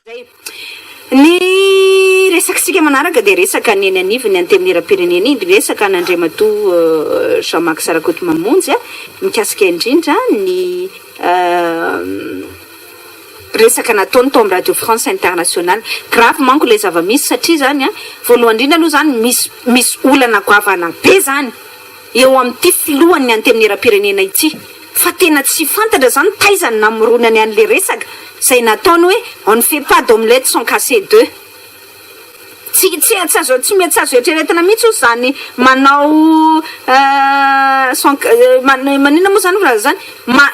Ny resakasika manaraka dia resaka ny eny anivony antemirapirenena iny resaka n'Andriamatoa Jean-Marc Sarakotomamonjy mikasika indrindra ny resaka nataony tao amin'ny Radio France Internationale. Grave manko ilay zava-misy satria zany voalohany indrindra aloha zany misy olana goavana be zany eo amin'ity filohan'ny antemirapirenena ity. Fa tena tsy fantatra zany taizany namoronany an'le resaka zay nataony hoe on ne fait pas d'omelette sans casser deux. Tsy mety azo eritreretina mihitsy ozy zany manao manina moa zany raha zany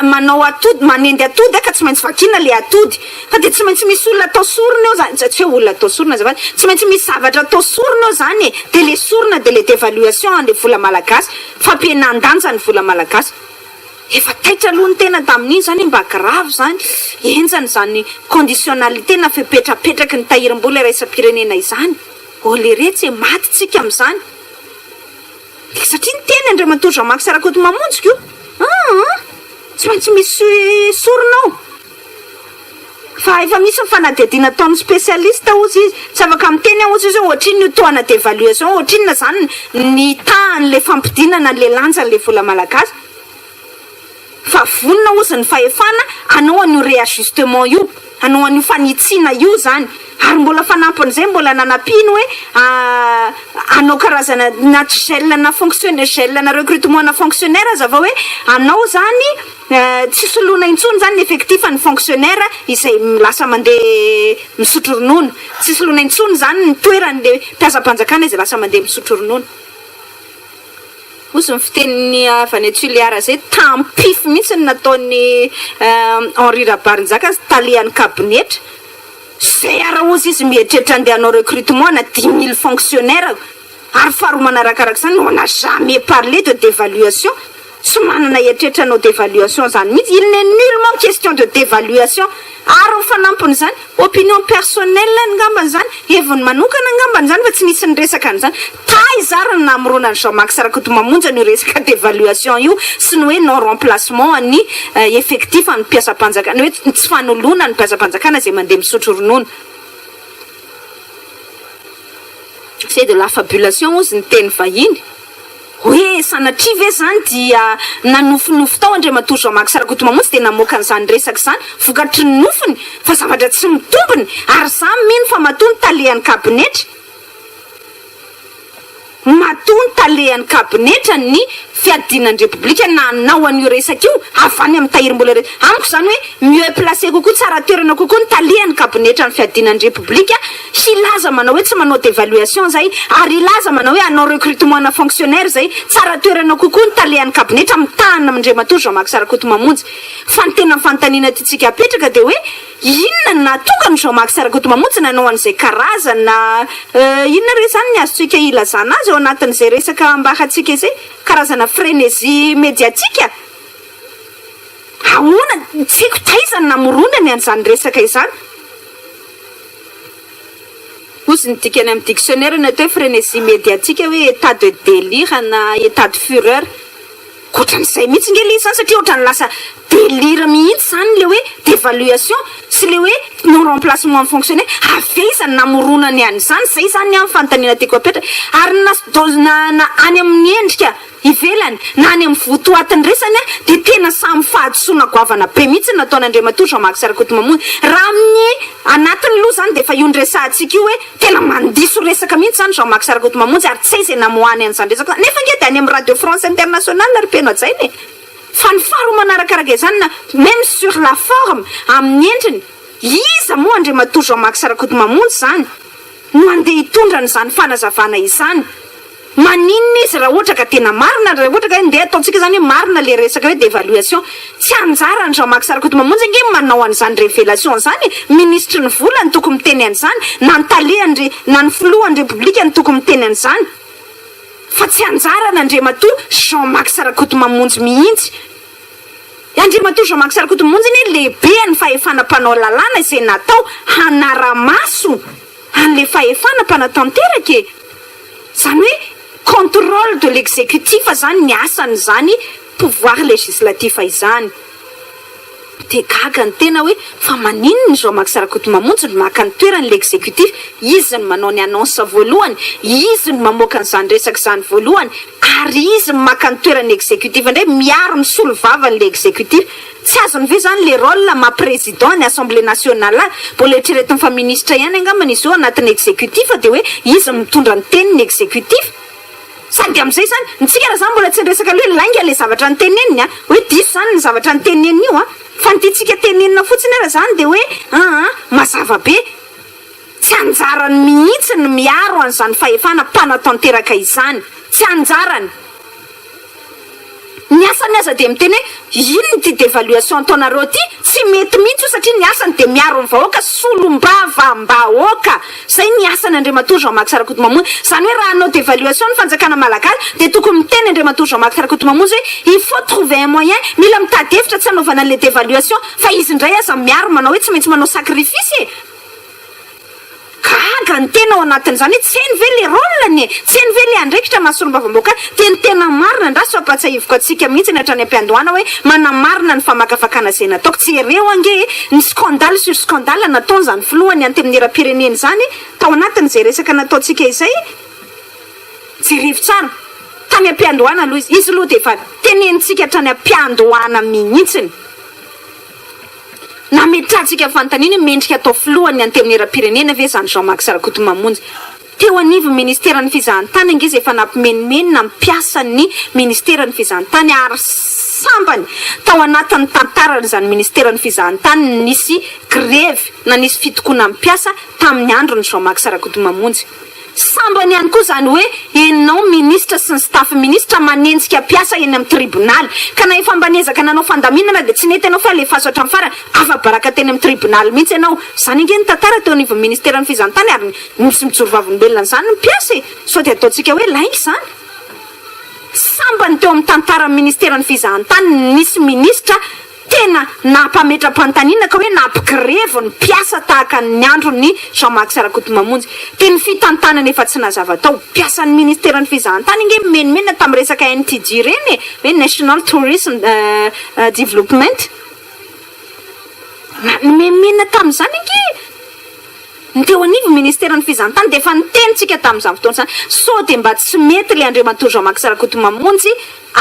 manao atody manendy atody ka tsy maintsy vakina le atody fa dia tsy maintsy misy olona atao sorona eo zany tsy hoe olona atao sorona zany tsy maintsy misy zavatra atao sorona eo zany dia le sorona dia le dévaluation le vola malagasy fampihenan-danja ny vola malagasy. Efa taitra aloha ny tena tamin'iny zany mba grave zany enjany zany conditionnalité na fepetrapetraky ny tahirim-bola raisam-pirenena izany le retsy maty tsika amin'izany satria ny teny Andriamatoa Jean-Marc Sarakotomamonjy io tsy maintsy misy soronao fa efa misy fanadihadiana ataon'ny spécialiste ozy izy tsy afaka miteny ozy izy ohatriny io toana d'évaluation ohatrinona zany ny tahan'le fampidinana le lanjan'le vola malagasy fa vonona ozy ny fahefana anao an'io réajustement io anao an'io fanitsina io zany ary mbola fanampon'izay mbola nanapino hoe anao karazana na gel na fonctionnaire gel na recrutement na fonctionnaire aza va hoe anao zany tsy soloina intsony zany effectif ny fonctionnaire izay lasa mandeha misotro ronono tsy soloina intsony zany ny toeran'le mpiasa-panjakana izay lasa mandeha misotro ronono. Ozy ny fiteniny avy any Toliara zay tampify mihitsy nataony Henri Rabarinjaka talian'ny kabinetra zay ara ozy izy mieritreritra andeha hanao recrutement na 10 000 fonctionnaire ary faharoa manarakaraka zany on n'a jamais parlé de dévaluation tsy manana eritreritra anao dévaluation zany mihitsy il n'est nullement question de dévaluation ary fanampony zany opinion personnelle ngambany zany heviny manokana ngambany zany fa tsy nisy ny resaka an'izany taizarany namoronany Jean-Marc Sarakotomamonjy ny resaka dévaluation io sy ny hoe non remplacement ny effectif ny mpiasa-panjakana hoe tsy fanoloana ny mpiasa-panjakana zay mandeha misotro ronono. C'est de la fabulation ozy ny teny vahiny hoe sanatria ve zany dia nanofinofy tao Andriamatoa Jean-Marc Sarakotomamonjy dia namoaka an'izany resaka zany vokatry ny nofiny fa zavatra tsy mitombiny ary samy mino fa matony talehan'ny kabinetra matony talehan'ny kabinetra ny fiadinan'ny repoblika na anao an'io resaka io avany amin'ny tahirim-bola resaka amiko zany hoe mieux placé kokoa tsara toerana kokoa ny talehan'ny kabinetra ny fiadinan'ny repoblika hilaza manao hoe tsy manao d'évaluation zay ary ilaza manao hoe anao recrutement na fonctionnaire zay tsara toerana kokoa ny talehan'ny kabinetra mitahana amin'Andriamatoa Jean-Marc Sarakotomamonjy fa ny tena fantanina titsika apetraka dia hoe inona natonga ny Jean-Marc Sarakotomamonjy nanao an'izay karazana inona re zany ny azontsika ilazana azy ao anatin'izay resaka mbahatsika izay karazana frénésie médiatique ahoana tsy haiko taizany namoronany an'izany resaka izany. Ozy ny dikany amin'ny dictionnaire ny atao hoe frénésie médiatique hoe état de délire na état de fureur ohatran'izay mihitsy nge le izy zany satria ohatrany lasa délire mihitsy zany le hoe d'évaluation sy le hoe non remplacement ny fonctionnaire ave izany namoronany an'izany zay zany amin'ny fanontaniana tiako apetra ary na any amin'ny endrika ivelany na any amin'ny votoatiny resany dia tena samy fahadosoana goavana be mihitsy nataon'Andriamatoa Jean-Marc Sarakotomamonjy raha amin'ny anatiny loha zany dia efa io ny resahantsika io hoe tena mandiso resaka mihitsy zany Jean-Marc Sarakotomamonjy ary tsy izay namohany an'izany resaka nefa nge dia any amin'ny Radio France Internationale ary peno ajainy fa ny faharoa manarakaraka izany na même sur la forme amin'ny endriny iza moa Andriamatoa Jean-Marc Sarakotomamonjy zany no andeha hitondra n'izany fanazavana izany maninona izy raha ohatra ka tena marina raha ohatra ka ndeha ataontsika zany hoe marina le resaka hoe d'évaluation tsy anjara ny Jean-Marc Sarakotomamonjy nge manao an'izany révélation zany ministre ny vola ny tokony miteny an'izany na ny talehany na ny filohan'ny repoblika ny tokony miteny an'izany fa tsy anjara n'Andriamatoa Jean-Marc Sarakotomamonjy mihitsy. Andriamatoa Jean-Marc Sarakotomamonjy ny lehibe ny fahefana mpanao lalàna izay natao hanara-maso an'le fahefana mpanatanteraka zany hoe contrôle de l'exécutif zany ny asany zany pouvoir législatif izany de gaga ny tena hoe fa maninona ny Jean-Marc Sarakotomamonjy no maka ny toeran'le exécutif, izy no manao ny annonce voalohany, izy no mamoaka an'izany resaka izany voalohany, ary izy no maka ny toeran'ny exécutif indray miaro misolo vavan'le exécutif. Tsy azony ve zany le rôle ma président ny assemblée nationale mbola eritreretiny fa ministre ihany angambany izy io anatin'ny exécutif de hoe izy mitondra ny tenin'ny exécutif. Sady amin'izay zany ntsika raha zany mbola tsy niresaka aloha lainga le zavatra ny teneniny hoe diso zany ny zavatra ny teneniny io fa ny tiantsika tenenina fotsiny ara zany de hoe mazava be tsy anjarany mihitsy ny miaro an'izany fahefana mpanatanteraka izany, tsy anjarany. Ny asany aza de miteny hoe ino ty dévaluation ataonareo ty tsy mety mihitsy io satria ny asany de miaro ny vahoaka, solombavam-bahoaka. Zay ny asany Andriamatoa Jean-Marc Sarakotomamonjy. Zany hoe raha anao dévaluation ny fanjakana malagasy de tokony miteny Andriamatoa Jean-Marc Sarakotomamonjy hoe il faut trouver un moyen, mila mitady hevitra tsy anaovana le dévaluation fa izy indray aza miaro manao hoe tsy maintsy manao sacrifice. Gaga ny tena ao anatin'izany, tsy hainy ve le rôlany, tsy hainy ve le andraikitra mahasolom-bavam-bahoaka. Tena marina ndra sy ampatsahivoko atsika mihitsy ny hatrany am-piandohana hoe manamarina ny famakafakana izay nataoko. Tsy ereo ange ny scandale sur scandale nataon'izany filohany anty-amin'ny era-pireneny zany tao anatin'izay resaka nataontsika izay. Jerivo tsara tany am-piandohana aloha izy aloha de efa tenenitsika hatrany am-piandohana mihitsiny. Na metratsika fantaniny mendrika atao filohany anty-amin'ny era-pirenena ve zany Jean-Marc Sarakotomamonjy. Teo anivo ministeran'ny fizahantany ange izay efa nampimenimenina mampiasa ny ministeran'ny fizahantany ary sambany tao anatin'ny tantaran'izany ministeran'ny fizahantany nisy grève na nisy fitokoana mampiasa tamin'ny andron'ny Jean-Marc Sarakotomamonjy. Sambany ihany koa zany hoe enao ministre sy ny staff ministre manenjika mpiasa eny amin'ny tribunal ka na efa mbanezaka nanao fandaminana de tsy nety anao fa alefaso hatramin'ny farany afa-baraka teny amin'ny tribunal mihitsy ianao. Zany ange ny tantara teo anivon'ny ministeran'ny fizahantany ary misy mijoro vavolombelona zany ny mpiasa sao de ataontsika hoe laingy zany. Sambany teo amin'ny tantaran'ny ministeran'ny fizahantany nisy ministra tena nampametra-pantaniana ka hoe nampigrève ny mpiasa tahaka ny andron'ny Jean-Marc Sarakotomamonjy. Teny fitantanana efa tsy nazava tao mpiasan'ny ministeran'ny fizahantany inge menimenina tamin'ny resaka NTD reny hoe National Tourism Development. Menimenina tamin'izany inge ny teo anivo ministeran'ny fizahantany de efa nitenitsika tamin'izany fotoana zany sao de mba tsy mety le Andriamatoa Jean-Marc Sarakotomamonjy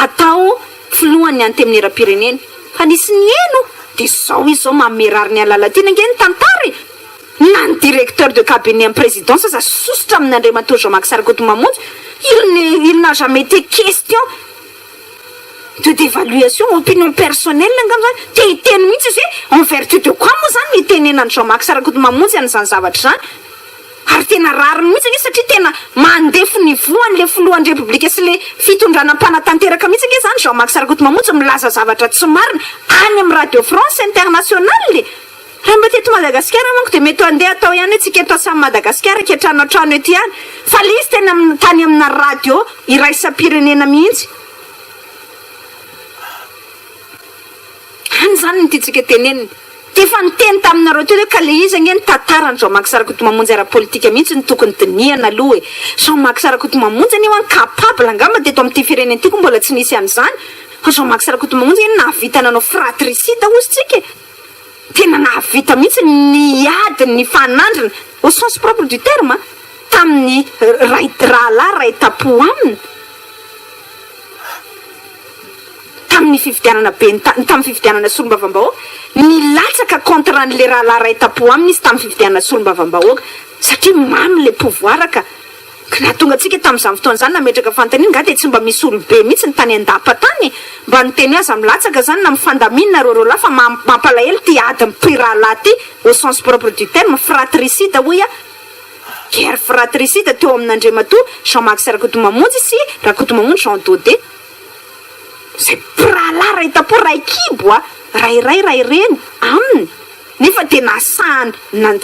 atao filohany anty-amin'ny era-pirenena. Fa nisy ny eno de zao izy zao mamerary ny alalatina nge ny tantary na ny directeur de cabinet en présidence za sosotra amin'ny Andriamatoa Jean-Marc Sarakotomamonjy. Il n'a jamais été question de dévaluation opinion personnelle angamba te hiteny mihitsy izy hoe en vertu de quoi moa zany itenenany Jean-Marc Sarakotomamonjy an'izany zavatra zany. Ary tena rariny mihitsy nge satria tena mandefo ny voany le filohan'ny repoblika sy le fitondrana mpanatanteraka mihitsy nge zany Jean-Marc Sarakotomamonjy milaza zavatra tsy marina any amin'ny Radio France Internationale. Raha mba teto Madagasikara manko de mety andeha atao ihany hoe tsika eto samy Madagasikara ketrano atrano ety ihany fa le izy tena tany amina radio iraisam-pirenena mihitsy. Any zany ny tiantsika teneniny. Tefa niteny taminareo teo hoe ka le izy ange ny tantarany Jean-Marc Sarakotomamonjy ara-politika mihitsy ny tokony dinihana aloha Jean-Marc Sarakotomamonjy any hoan capable angamba teto amin'ity firenena ity ko mbola tsy nisy an'izany. Jean-Marc Sarakotomamonjy eny nahavita nanao fratricide ozy tsika. Tena nahavita mihitsy ny ady ny fanandrina au sens propre du terme tamin'ny rahalahy ray tapo aminy. Tamin'ny fifidianana be tamin'ny fifidianana solombavam-bahoaka nilatsaka contre n'le rahalahy ray tapo aminy izy tamin'ny fifidianana solombavam-bahoaka satria mamy le pouvoir ka nahatonga antsika tamin'izany fotoana zany nametraka fantanina nga de tsy mba misy olobe mihitsy ny tany andapa tany mba niteny azy milatsaka zany na mifandaminina reo lahy fa mampalahelo ty ady mipy rahalahy ty au sens propre du terme fratricide hoy guerre fratricide teo amin'Andriamatoa Jean-Marc Sarakotomamonjy sy Rakotomamonjy Jean Dodé. Zay rahalahy ray tapo ray kibo ray reny aminy nefa de nasahany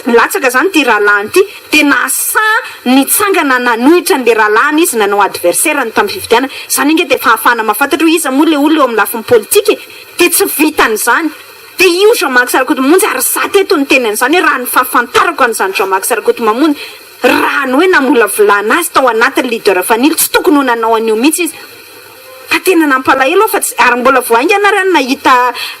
latsaka zany ty rahalahy ty de nasaha nitsangana nanohitra n'le rahalahiny izy nanao adversaire ny tamin'ny fifidianana zany inge de fahafana mahafantatra hoe iza moa le olo eo amin'ny lafiny politika de tsy vitan'izany. De io Jean-Marc Sarakotomamonjy ary za teto ny tenan'izany hoe raha ny fahafantarako an'izany Jean-Marc Sarakotomamonjy raha ny hoe namola volana azy tao anatin'ny leader fanily tsy tokony ho nanao an'io mihitsy izy fa tena nampalahelo fa ary mbola voainga anarany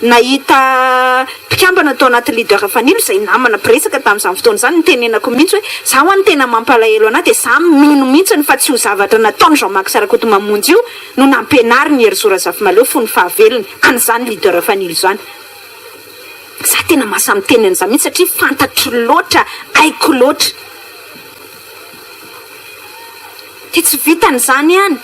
nahita mpikambana tao anaty leader fanilo zay namana presaka tamin'izany fotoana zany nitenenako mihitsy hoe za ho any tena mampalahelo anahy dia za mino mihitsy fa tsy ho zavatra nataony Jean-Marc Sarakoto mamonjy io no nampianary ny Hery Sorazafimaleo fony fahavelony an'izany leader fanilo zany. Za tena masamy teny an'izany mihitsy satria fantatro loatra haiko loatra dia tsy vitan'izany ihany.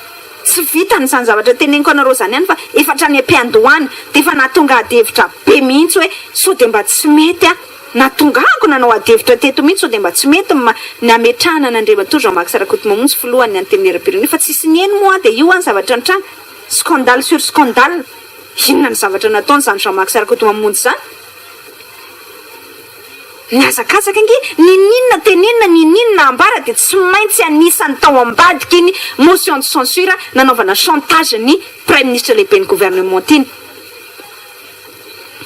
Tsy vitan'izany zavatra teneniko anareo zany ihany fa efatra ny ampiandohana dia efa nahatonga adevitra be mihitsy hoe sao dia mba tsy mety natongako nanao adevitra teto mihitsy sao dia mba tsy mety ny ametrahana n'Andriamatoa Jean-Marc Sarakoto mamonjy filohan'ny antenimieram-pirenena fa tsisy nieny moa dia io any zavatra nitranga scandale sur scandale. Inona ny zavatra nataony zany Jean-Marc Sarakoto mamonjy zany? Niazakazaka ingy ninina tenenina ninina ambara dia tsy maintsy anisany tao ambadika iny motion de censure nanaovana chantage ny Premier ministre lehibe ny gouvernement iny.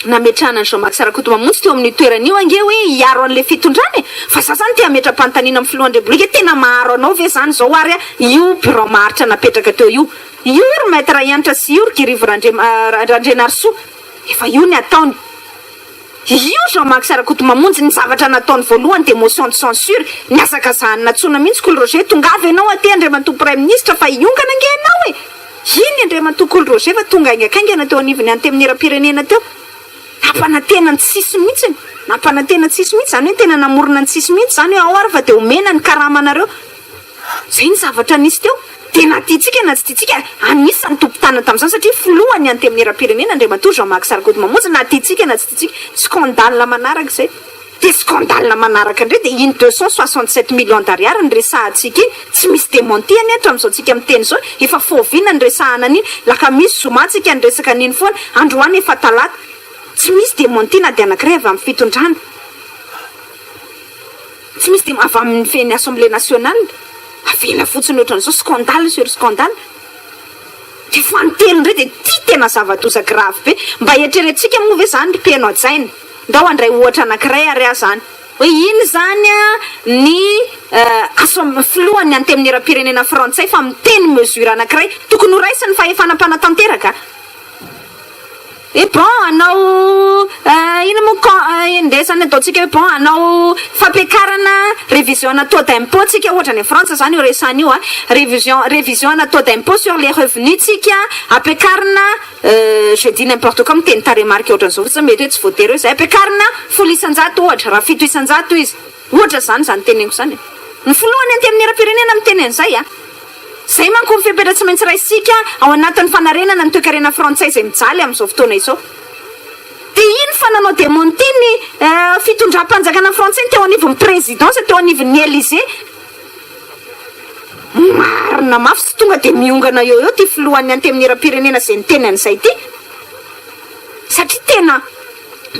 Nametrahana ny Jean-Marc Sarakoto mamonjy teo amin'ny toeran'io ange hoe hiaro an'ilay fitondrany fa za zany tia ametra-panontaniana amin'ny filohan'ny Repoblika tena maharo anao ve zany zao ary io bureau maritra napetraka teo io ry maître Iantra sy io ry Girivo Randrenarso efa io ny ataony. Io Jean-Marc Sarakoto mamonjy ny zavatra nataony voalohany dia motion de censure niazakazahany natsona mihitsy Coly Roger tongavy ianao aty Andriamatoa Premier Ministre fa iongana ange ianao iny Andriamatoa Coly Roger fa tonga aingakaingana teo anivony anteminiram-pirenena teo nampanantena ny tsisy mihitsy zany hoe tena namorona ny tsisy mihitsy zany hoe ao ary fa dia omena ny karamanareo zay ny zavatra nisy teo dia na tiatsika na tsy tiatsika anisany tompo-tana tamin'izany satria filohany anteminiram-pirenena Andriamatoa Jean-Marc Sarakoto mamonjy na tiatsika na tsy tiatsika scandale manaraka zay dia scandale manaraka indray dia iny 267 millions d'ariary ny resahantsika iny tsy misy démenti any hatramin'izao tsika miteny zao efa fovina ny resahana an'iny lakamisy zomatsika ny resaka an'iny foana androany efa talata tsy misy démenti na dia anankiray avy amin'ny fitondrana tsy misy avy amin'ny feny Assemblée nationale avela fotsiny ohatran'izao scandale sur scandale dia fantelo indray dia ty tena zava-doza grave be mba hiatrerentsika moa ve zany ry-piano adjaina ndao andray ohatra anankiray ary zany hoe iny zany ny filohan'ny anteminiram-pirenena frantsay fa miteny mesure anankiray tokony ho raisiny fahefanam-panatanteraka bon anao ino moa indesany ataontsika hoe bon anao fampiakarana révision na taux d'impôt tsika ohatra ny Frantsa zany io resany io révision na taux d'impôt sur les revenus tsika ampiakarina je dis n'importe quoi miteny taremarika ohatran'izao fotsiny mety hoe tsy voatery hoe zay ampiakarina 100 ohatra raha 700 izy ohatra zany teneniko zany ny filohany anteminiram-pirenena miteny an'izay zay manko mifepetra tsy maintsy raisika ao anatin'ny fanarenana ny toe-karena frantsay zay mijaly amin'izao fotoana izao dia iny fa nanao démenti ny fitondram-panjakana frantsay teo anivon'ny présidence teo anivon'ny Élysée marina mafy sy tonga dia miongana eo ty filohan'ny anteminiram-pirenena zay niteny an'izay ty satria tena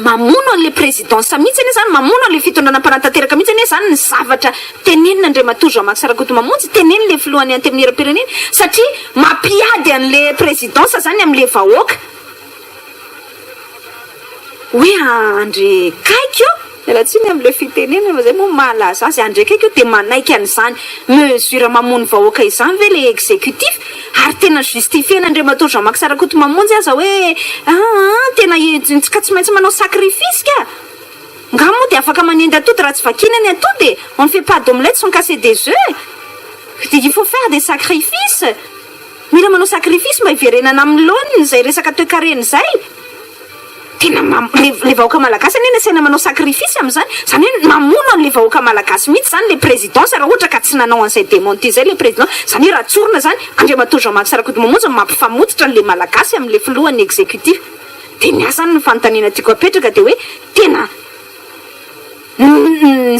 mamono an'ilay présidence mihitsy anie zany mamono an'ilay fitondrana mpanatanteraka mihitsy anie zany ny zavatra tenenina Andriamatoa Jean-Marc Sarakoto mamonjy tenenina ilay filohan'ny anteminiram-pirenena satria mampiady an'ilay présidence zany amin'ilay vahoaka hoe andre kaiky alatsiny amin'ilay fitenenana fa zay moa mahalaza azy andre kaiky dia manaiky an'izany mesure mamono vahoaka izany ve le exécutif ary tena justifiena Andriamatoa Jean-Marc Sarakoto mamonjy aza hoe tena ka tsy maintsy manao sacrifice ka nga moa dia afaka manendy atody raha tsy vakina ny atody on ne fait pas d'omelette sans casser des œufs il faut faire des sacrifices mila manao sacrifice mba hiverenana amin'ny laoniny zay resaka toe-karena zay tena le vahoaka malagasy anie nasaina manao sacrifice amin'izany zany hoe mamono an'le vahoaka malagasy mihitsy zany le présidence raha ohatra ka tsy nanao an'izay démenti zay le président zany hoe raha tsorina zany Andriamatoa Jean-Marc Sarakoto mamonjy mampifamototra an'le malagasy amin'le filohan'ny exécutif dia ny asany ny fanontaniana tiako apetraka dia hoe tena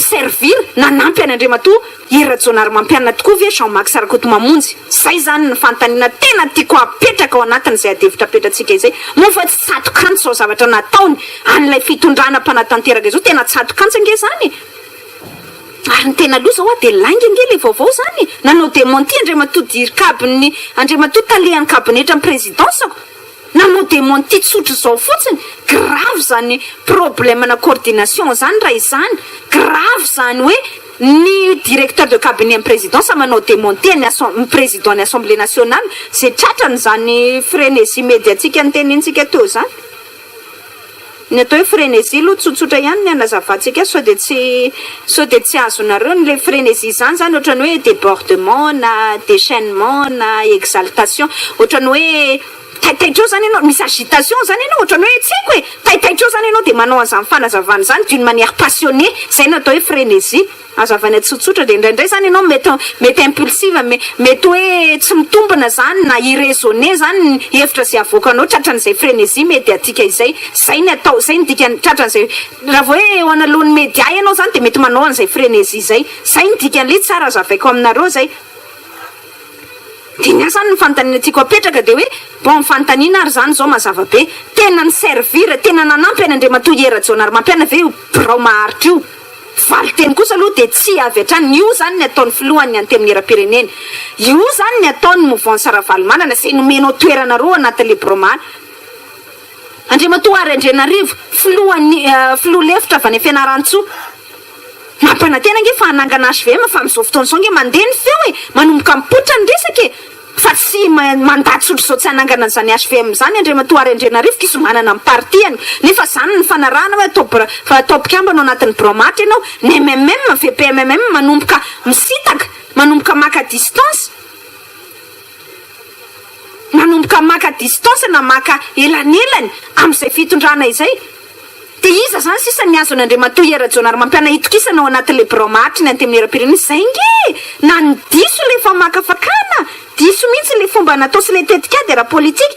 servir nanampy an'Andriamatoa Rajonary mampianana tokoa ve Jean-Marc Sarakoto mamonjy zay zany ny fanontaniana tena tiako apetraka ao anatin'izay adevitra apetratsika izay moa fa tsy tsatokanto sao zavatra nataony an'ilay fitondrana mpanatanteraka izao tena tsatokanto ange zany ary ny tena aloha zao dia lainga ange le vaovao zany nanao démenti Andriamatoa dirikabiny Andriamatoa talehan'ny kabinetra ny présidence nanao démenti tsotra zao fotsiny grave zany problème na coordination zany raha izany grave zany hoe ny directeur de cabinet amin'ny président sa manao démonter ny président ny assemblée nationale zay tratrany zany frénésie médiatique ny tenintsika teo zany ny atao hoe frénésie aloha tsotsotra ihany ny anazavantsika sao de tsy azonareo le frénésie zany ohatrany hoe débordement na déchaînement na exaltation ohatrany hoe taitaitra eo zany ianao misy agitation zany ianao ohatrany hoe tsy haiko hoe taitaitra eo zany ianao de manao an'izany fanazavana zany d'une manière passionnée zay no atao hoe frénésie azavany tsotsotra de indraindray zany ianao mety impulsive mety hoe tsy mitombina zany na irraisonné zany ny hevitra zay avoakanao tratran'izay frénésie médiatique izay zay ny atao zay ny dikany tratran'izay raha vao hoe eo analohan'ny média ianao zany de mety manao an'izay frénésie zay ny dikan'le tsara azavaiko aminareo zay de ny asany ny fanontaniana tiako apetraka de hoe bon fanontaniana ary zany zao mazava be tena ny servir tena nanampy any Andriamatoa Era-Jona Mampiana ve io birao maharitra io valy teny kosa aloha de tsy avy hatrany io zany ny ataony filohany anteminy era-pirenena io zany ny ataony mouvance Ravalomanana zay nomenao toeranareo anatin'le bromana Andriamatoa Ary Andrenarivo filoha lefitra avy any Fianaratsoa mampanantena nge fa hanangana HVM fa amin'izao fotoana izao nge mandeha ny feo e manomboka mipoitra ny resaka e fa tsy mandaty sotro zao tsy hanangana an'izany HVM zany Andriamatoa Ary Andrenarivo kiso manana amin'ny partiany nefa zany ny fanarahana hoe atao mpikambana anatin'ny bromatra ianao ny MMM VPMMM manomboka misitaka manomboka maka distance na maka elanelany amin'izay fitondrana izay de iza zany sisa ny azon'Andriamatoa Era-Jona Mampiana itokisanao anatin'le bromatra ny anteminy era-pirenena zay nge na ny diso le famakafakana diso mihitsy le fomba natao sy le tetikady raha politika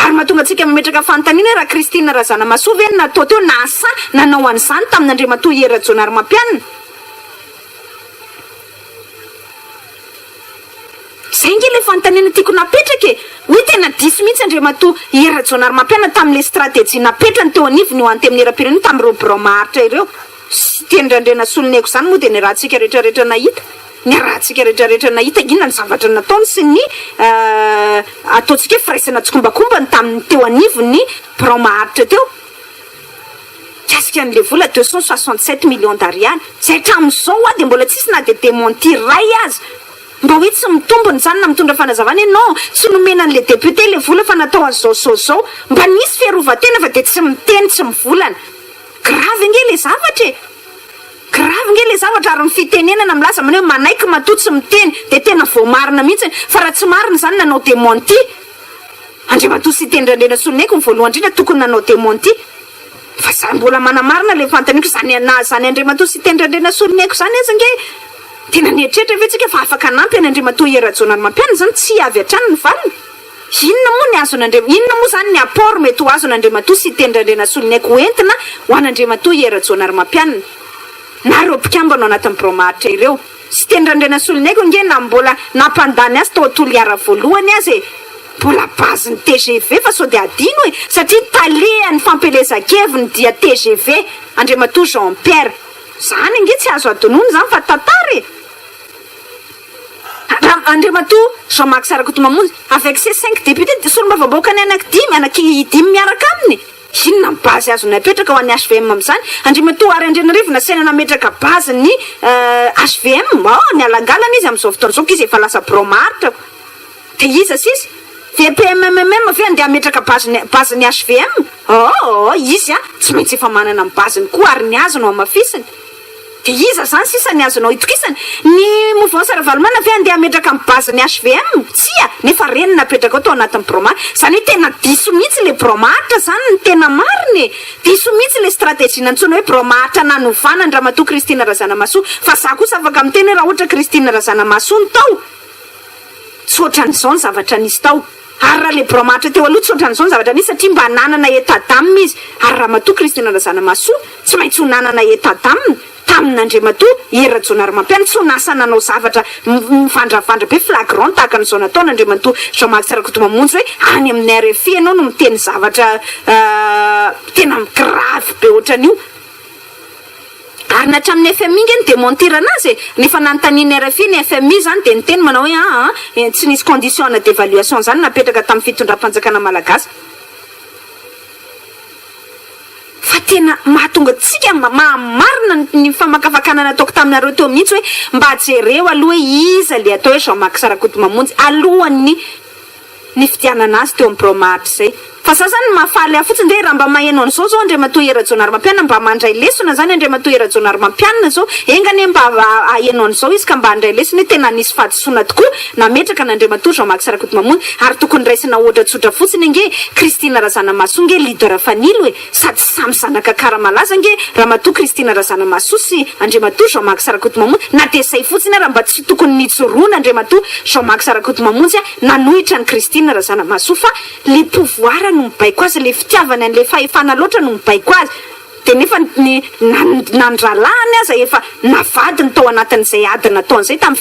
ary mahatonga antsika mametraka fanontaniana raha Kristina Razanamasoa ve natao teo na asa nanao an'izany tamin'Andriamatoa Era-Jona Mampiana zay nge le fanontaniana tiako napetraka e hoe tena diso mihitsy Andriamatoa Era-Jona Mampiana tamin'le stratégie napetrany teo anivony ho anteminy era-pirenena tamin'ireo bromatra ireo sy tendrandrena soloneko zany moa de ny rahantsika rehetrarehetra nahita inona ny zavatra nataony sy ny ataontsika hoe firaisana tsokombakombany tamin'ny teo anivony bromatra teo kasika an'le vola 267 millions d'ariary zay hatramin'izao de mbola tsisy na de démentir ray azy mba hoe tsy mitombony zany na mitondra fanazavana non tsy nomena an'le député le vola fa natao azao mba nisy fiarovatena fa de tsy miteny tsy mivolana grave nge le zavatra ary ny fitenenana milaza mane hoe manaiky matoa tsy miteny de tena voamarina mihitsy fa raha tsy marina zany nanao démenti Andriamatoa sy tendrandrena soloneko ny voalohany indrindra tokony nanao démenti fa za mbola manamarina le fantaniko zany Andriamatoa sy tendrandrena soloneko zany aza nge tena nietrehitra ve tsika fa afaka nampy any Andriamatoa Era-Jona Mampiana zany tsy avy hatrany ny valiny inona moa ny azon'Andriamatoa inona moa zany ny apport mety ho azon'Andriamatoa sy tendrandrena soloneko entina ho an'Andriamatoa Era-Jona Mampiana na reo mpikambana anatin'ny bromatra ireo sy tendrandrena soloneko nge na mbola nampandany azy tao Toliara voalohany azy mbola base ny TGV fa sao de adino e satria talehan'ny fampelezan-keviny dia TGV Andriamatoa Jean Pierre zany nge tsy azo adonoiny zany fa tatary Andriamatoa Jean-Marc Sarakotomamonjy avec ses 5 députés de solombavamboakany anaky-dimy miaraka aminy inona ny base azony apetraka ho an'ny HVM amin'izany Andriamatoa Ary Andrenarivo nasena nametraka base ny HVM ny alangalana izy amin'izao fotoana zao kizy efa lasa bromatra de iza sisy VPMMM ve andeha ametraka base ny HVM izy tsy maintsy efa manana ny baseny koa ary ny azony amafisiny de iza zany sisa ny azonao itokisany ny mouvance Ravalomanana ve andeha ametraka amin'ny base ny HVM tsia nefa reny napetraka tao anatin'ny bromatra zany hoe tena diso mihitsy le bromatra zany ny tena mariny diso mihitsy le stratégie nantsona hoe bromatra nanovana Andriamatoa Kristina Razanamasoa fa za kosa afaka miteny raha ohatra Kristina Razanamasoa ny tao tsy ohatran'izao ny zavatra nisy tao ary raha le bromatra teo aloha tsy ohatran'izao ny zavatra nisy satria mba nanana etadamina izy ary Ramatoa Kristina Razanamasoa tsy maintsy ho nanana etadamina tamin'Andriamatoa Era-Jona Mampiana tsy ho nasa nanao zavatra mivandravandra be flagrant tahaka an'izao nataon'Andriamatoa Jean-Marc Sarakotomamonjy hoe any amin'ny RFI ianao no miteny zavatra tena grave be ohatran'io ary natramin'ny FMI nge ny démentir anazy nefa nanontaniany RFI ny FMI zany de niteny manao hoe tsy nisy condition d'évaluation zany napetraka tamin'ny fitondram-panjakana malagasy fa tena mahatonga tsika mamarina ny famakafakana nataoko taminareo teo mihitsy hoe mba jereo aloha hoe iza le atao hoe Jean-Marc Sarakotomamonjy alohan'ny fidianana azy teo amin'ny Promarty zay. Fa sasany mahafaly fotsiny de raha mba maheno an'izao zao Andriamatoa Erajonary Mampianina mba mandray lesona zany Andriamatoa Erajonary Mampianina zao engane mba aheno an'izao izy ka mba handray lesona hoe tena nisy fahadisoana tokoa nametraka an'Andriamatoa Jean-Marc Sarakotomamonjy ary tokony raisina ohatra tsotra fotsiny nge Kristina Razanamaso nge leader fanilo e sady samy zanaka karamalaza nge Ramatoa Kristina Razanamaso sy Andriamatoa Jean-Marc Sarakotomamonjy na de say fotsiny raha mba tsy tokony nitsoroana Andriamatoa Jean-Marc Sarakotomamonjy nanohitra ny Kristina Razanamaso fa le pouvoir no mibaiko azy le fitiavany an'le fahefana loatra no mibaiko azy de nefa nandralahany aza efa navadiny tao anatin'izay ady nataon'izay tamin'ny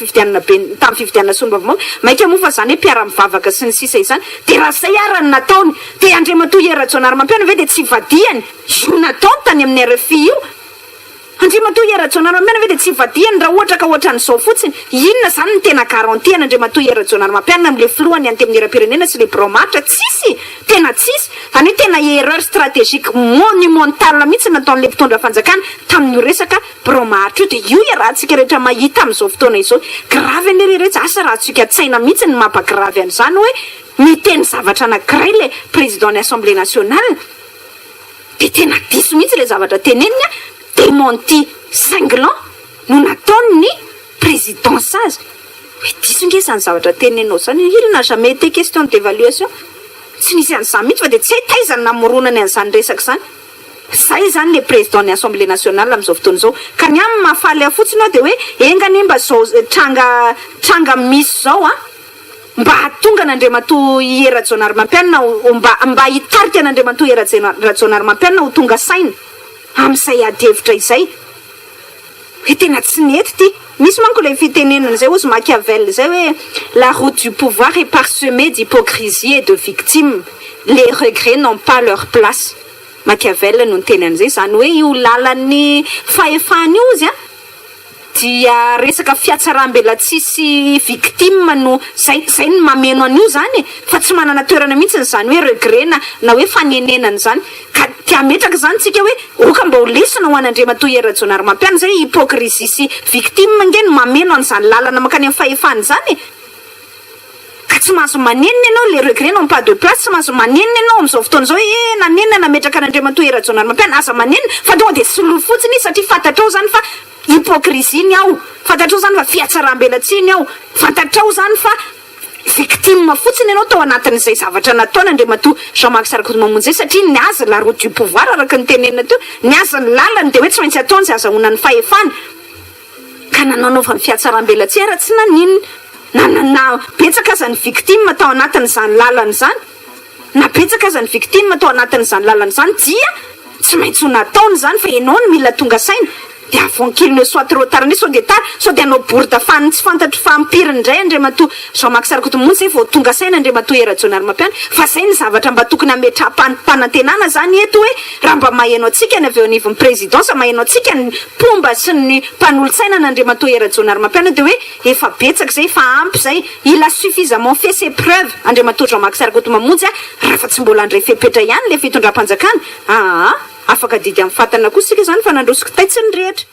fifidianana sonobavamao maika moa fa zany hoe mpiara-mivavaka sy ny sisa izany de raha zay arany nataony de Andriamatoa Erajonary Mampianina ve de tsy vadiany io nataony tany amin'ny RFI io Andriamatoa Erajonary Mampianina ve de tsy vadiany raha ohatra ka ohatran'izao fotsiny inona zany ny tena garantie Andriamatoa Erajonary Mampianina amin'le filohany any amin'ny era-pirenena sy le Promarty tsisy tena tsisy zany hoe tena erreur stratégique monumentale mihitsy nataon'le mpitondra fanjakana tamin'io resaka Promarty io de io rahantsika rehetra mahita amin'izao fotoana izao grave any rehetra asa raha tsika tsaina mihitsy ny mampagravy an'izany hoe miteny zavatra anankiray le président ny Assemblée nationale de tena diso mihitsy le zavatra teneniny démenti cinglant no nataony présidence azy hoe diso nge zany zavatra tenenao zany il n'a jamais été question d'évaluation tsy nisy an'izany mihitsy fa de tsy taizany namoronany an'izany resaka zany zay zany le président ny Assemblée nationale amin'izao fotoana izao ka ny amin'ny mahafaly fotsiny ao de hoe engany mba zao tranga misy zao mba hatonga n'Andriamatoa Erajonary Mampianina mba hitarika n'Andriamatoa Erajonary Mampianina ho tonga saina amin'izay ady hevitra izay hoe tena tsy nety ty misy manko le fitenenana zay ozy Machiavel zay hoe la route du pouvoir est parsemée d'hypocrisie et de victimes les regrets n'ont pas leur place Machiavel no teny an'izay zany hoe io lalan'ny fahefany io izy dia resaka fiatsarambela tsisy victime no zay ny mameno an'io zany fa tsy manana toerana mihitsy zany hoe regret na hoe fanenenana zany ka tiametraka zany tsika hoe oka mba ho lesona ho an'Andriamatoa Erajonary Mampianina zay hypocrisie sy victime nge no mameno an'izany lalana makany amin'ny fahefany zany ka tsy mahazo manenina ianao le regret n'ont pas de place tsy mahazo manenina ianao amin'izao fotoana izao hoe nanenina nametraka an'Andriamatoa Erajonary Mampianina aza manenina fa tonga de soloa fotsiny satria fantatrao zany fa hypocrisie ny ao fantatrao zany fa fiatsarambelatsiny ao fantatrao zany fa victime fotsiny ianao tao anatin'izay zavatra nataony Andriamatoa Jean-Marc Sarakotomamonjy zay satria ny azy la route du pouvoir araka ny tenenina teo ny azy ny lalany de hoe tsy maintsy ataony zay azahoana ny fahefana ka nanaonova ny fiatsarambelatsy ara tsy naninona na betsaka aza ny victime tao anatin'izany lalany zany na betsaka aza ny victime tao anatin'izany lalany zany dia tsy maintsy ho nataony zany fa ianao no mila tonga saina de avant qu'il ne soit trop tard so de tard so de anao bourda fany tsy fantatry fampiriny indray Andriamatoa Jean-Marc Sarakotomamonjy zay vao tonga saina Andriamatoa Erajonary Mampianina fa zay ny zavatra mba tokony ametrapanantenana zany eto hoe raha mba maheno atsika ny avy eo anivon'ny présidence maheno atsika ny pomba sy ny mpanolo-tsaina n'Andriamatoa Erajonary Mampianina de hoe efa betsaka zay fa ampy zay il a suffisamment fait ses preuves Andriamatoa Jean-Marc Sarakotomamonjy raha fa tsy mbola andray fepetra ihany le fitondram-panjakana afaka didy amin'ny fatana koa sika zany fa nandrosiko taitsy ny rehetra